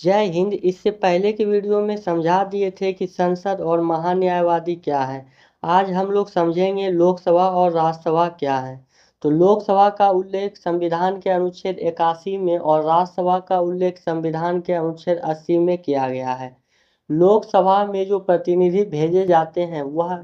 जय हिंद। इससे पहले की वीडियो में समझा दिए थे कि संसद और महान्यायवादी क्या है। आज हम लोग समझेंगे लोकसभा और राज्यसभा क्या है। तो लोकसभा का उल्लेख संविधान के अनुच्छेद 81 में और राज्यसभा का उल्लेख संविधान के अनुच्छेद 80 में किया गया है। लोकसभा में जो प्रतिनिधि भेजे जाते हैं वह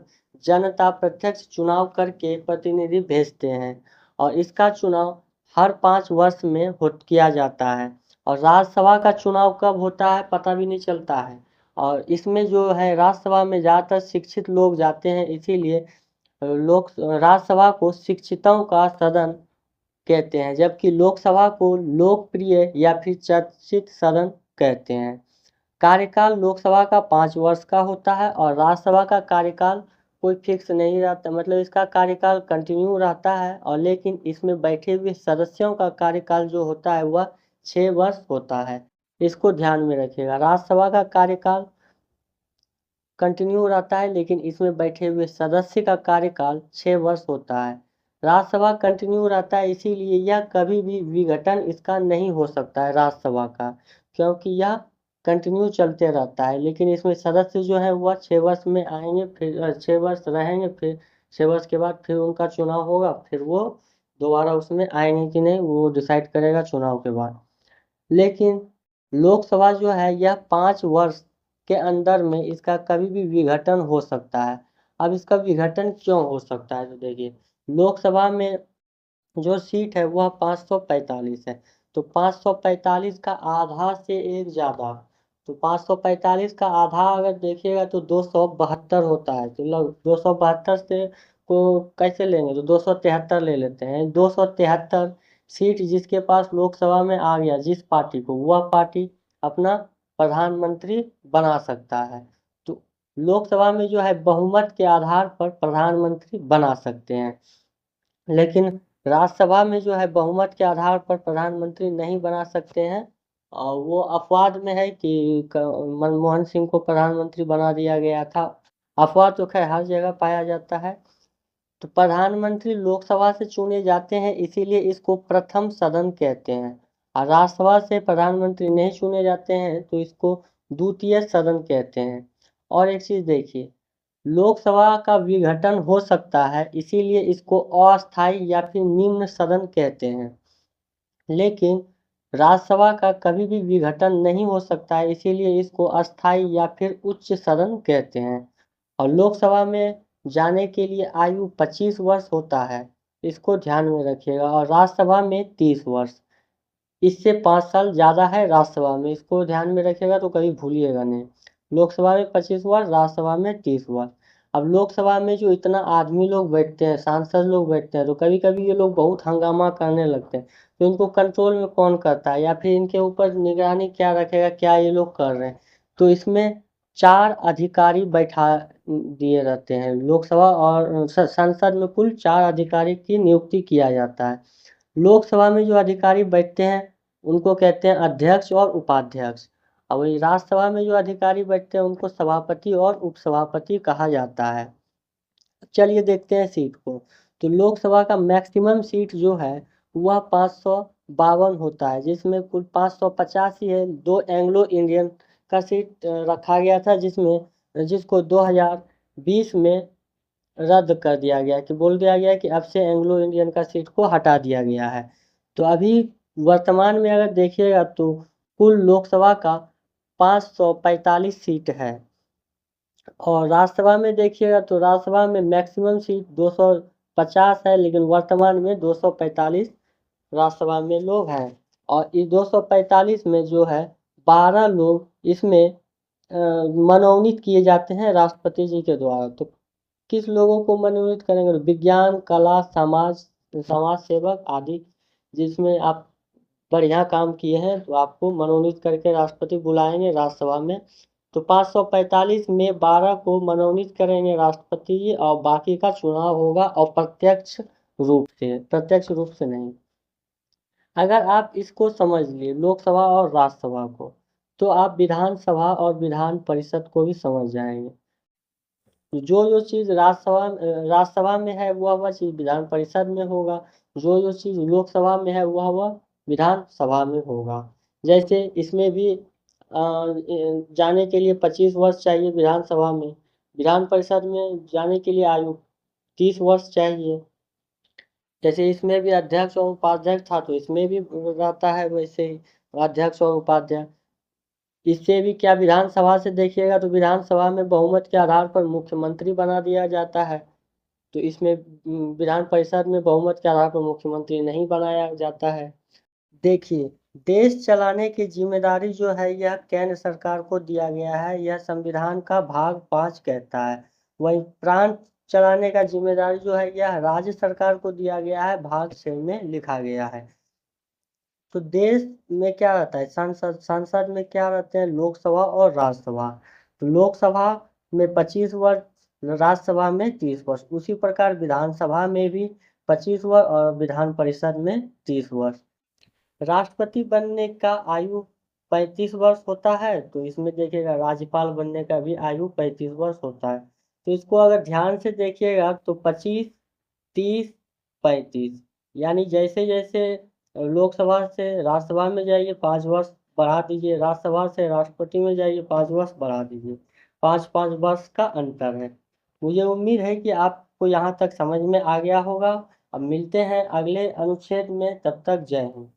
जनता प्रत्यक्ष चुनाव करके प्रतिनिधि भेजते हैं और इसका चुनाव हर 5 वर्ष में किया जाता है। और राज्यसभा का चुनाव कब होता है पता भी नहीं चलता है। और इसमें जो है राज्यसभा में ज़्यादातर शिक्षित लोग जाते हैं, इसीलिए लोक राज्यसभा को शिक्षितों का सदन कहते हैं, जबकि लोकसभा को लोकप्रिय या फिर चर्चित सदन कहते हैं। कार्यकाल लोकसभा का 5 वर्ष का होता है और राज्यसभा का कार्यकाल कोई फिक्स नहीं रहता, मतलब इसका कार्यकाल कंटिन्यू रहता है। और लेकिन इसमें बैठे हुए सदस्यों का कार्यकाल जो होता है वह 6 वर्ष होता है। इसको ध्यान में रखिएगा। राज्यसभा का कार्यकाल कंटिन्यू रहता है लेकिन इसमें बैठे हुए सदस्य का कार्यकाल 6 वर्ष होता है। राज्यसभा कंटिन्यू रहता है, इसीलिए यह कभी भी विघटन इसका नहीं हो सकता है राज्यसभा का, क्योंकि यह कंटिन्यू चलते रहता है। लेकिन इसमें सदस्य जो है वह 6 वर्ष में आएंगे, फिर 6 वर्ष रहेंगे, फिर 6 वर्ष के बाद फिर उनका चुनाव होगा, फिर वो दोबारा उसमें आएंगे कि नहीं वो डिसाइड करेगा चुनाव के बाद। लेकिन लोकसभा जो है यह 5 वर्ष के अंदर में इसका कभी भी विघटन हो सकता है। अब इसका विघटन क्यों हो सकता है तो देखिए, लोकसभा में जो सीट है वह 545 है। तो 545 का आधा से एक ज़्यादा, तो 545 का आधा अगर देखिएगा तो 272 होता है। तो लग 272 से को कैसे लेंगे, तो 273 ले लेते हैं। 273 सीट जिसके पास लोकसभा में आ गया, जिस पार्टी को, वह पार्टी अपना प्रधानमंत्री बना सकता है। तो लोकसभा में जो है बहुमत के आधार पर प्रधानमंत्री बना सकते हैं, लेकिन राज्यसभा में जो है बहुमत के आधार पर प्रधानमंत्री नहीं बना सकते हैं। और वो अपवाद में है कि मनमोहन सिंह को प्रधानमंत्री बना दिया गया था। अपवाद तो खैर हर जगह पाया जाता है। तो प्रधानमंत्री लोकसभा से चुने जाते हैं, इसीलिए इसको प्रथम सदन कहते हैं। और राज्यसभा से प्रधानमंत्री नहीं चुने जाते हैं तो इसको द्वितीय सदन कहते हैं। और एक चीज देखिए, लोकसभा का विघटन हो सकता है, इसीलिए इसको अस्थायी या फिर निम्न सदन कहते हैं। लेकिन राज्यसभा का कभी भी विघटन नहीं हो सकता है, इसीलिए इसको अस्थायी या फिर उच्च सदन कहते हैं। और लोकसभा में जाने के लिए आयु 25 वर्ष होता है, इसको ध्यान में रखिएगा। और राज्यसभा में 30 वर्ष, इससे 5 साल ज़्यादा है राज्यसभा में, इसको ध्यान में रखिएगा तो कभी भूलिएगा नहीं। लोकसभा में 25 वर्ष, राज्यसभा में 30 वर्ष। अब लोकसभा में जो इतना आदमी लोग बैठते हैं, सांसद लोग बैठते हैं, तो कभी कभी ये लोग बहुत हंगामा करने लगते हैं। तो इनको कंट्रोल में कौन करता है या फिर इनके ऊपर निगरानी क्या रखेगा, क्या ये लोग कर रहे हैं। तो इसमें 4 अधिकारी बैठा दिए रहते हैं। लोकसभा और संसद में कुल 4 अधिकारी की नियुक्ति किया जाता है। लोकसभा में जो अधिकारी बैठते हैं उनको कहते हैं अध्यक्ष और उपाध्यक्ष। और वही राज्यसभा में जो अधिकारी बैठते हैं उनको सभापति और उपसभापति कहा जाता है। चलिए देखते हैं सीट को। तो लोकसभा का मैक्सिमम सीट जो है वह 552 होता है, जिसमें कुल 550 ही है। 2 एंग्लो इंडियन का सीट रखा गया था, जिसको 2020 में रद्द कर दिया गया, कि बोल दिया गया कि अब से एंग्लो इंडियन का सीट को हटा दिया गया है। तो अभी वर्तमान में अगर देखिएगा तो कुल लोकसभा का 545 सीट है। और राज्यसभा में देखिएगा तो राज्यसभा में मैक्सिमम सीट 250 है, लेकिन वर्तमान में 245 राज्यसभा में लोग हैं। और इस 245 में जो है 12 लोग इसमें मनोनीत किए जाते हैं राष्ट्रपति जी के द्वारा। तो किस लोगों को मनोनीत करेंगे, तो विज्ञान, कला, समाज सेवक आदि, जिसमें आप बढ़िया काम किए हैं तो आपको मनोनीत करके राष्ट्रपति बुलाएंगे राज्यसभा में। तो 545 में 12 को मनोनीत करेंगे राष्ट्रपति जी, और बाकी का चुनाव होगा और प्रत्यक्ष रूप से नहीं। अगर आप इसको समझ लिए लोकसभा और राज्यसभा को, तो आप विधानसभा और विधान परिषद को भी समझ जाएंगे। जो चीज़ राज्यसभा में है वह चीज़ विधान परिषद में होगा, जो चीज़ लोकसभा में है वह विधानसभा में होगा। जैसे इसमें भी जाने के लिए 25 वर्ष चाहिए विधानसभा में। विधान परिषद में जाने के लिए आयु 30 वर्ष चाहिए। जैसे इसमें भी अध्यक्ष और उपाध्यक्ष था तो इसमें भी रहता है वैसे ही, अध्यक्ष और उपाध्यक्ष। इससे भी क्या, विधानसभा से देखिएगा तो विधानसभा में बहुमत के आधार पर मुख्यमंत्री बना दिया जाता है। तो इसमें विधान परिषद में बहुमत के आधार पर मुख्यमंत्री नहीं बनाया जाता है। देखिए, देश चलाने की जिम्मेदारी जो है यह केंद्र सरकार को दिया गया है, यह संविधान का भाग 5 कहता है। वहीं प्रांत चलाने का जिम्मेदारी जो है यह राज्य सरकार को दिया गया है, भाग 6 में लिखा गया है। तो देश में क्या रहता है, संसद संसद में क्या रहते हैं, लोकसभा और राज्यसभा। तो लोकसभा में 25 वर्ष, राज्यसभा में 30 वर्ष। उसी प्रकार विधानसभा में भी 25 वर्ष और विधान परिषद में 30 वर्ष। राष्ट्रपति बनने का आयु 35 वर्ष होता है। तो इसमें देखिएगा राज्यपाल बनने का भी आयु 35 वर्ष होता है। तो इसको अगर ध्यान से देखिएगा तो 25, 30, 35, यानी जैसे जैसे लोकसभा से राज्यसभा में जाइए 5 वर्ष बढ़ा दीजिए, राज्यसभा से राष्ट्रपति में जाइए 5 वर्ष बढ़ा दीजिए, 5-5 वर्ष का अंतर है। मुझे उम्मीद है कि आपको यहाँ तक समझ में आ गया होगा। अब मिलते हैं अगले अनुच्छेद में, तब तक जय हिंद।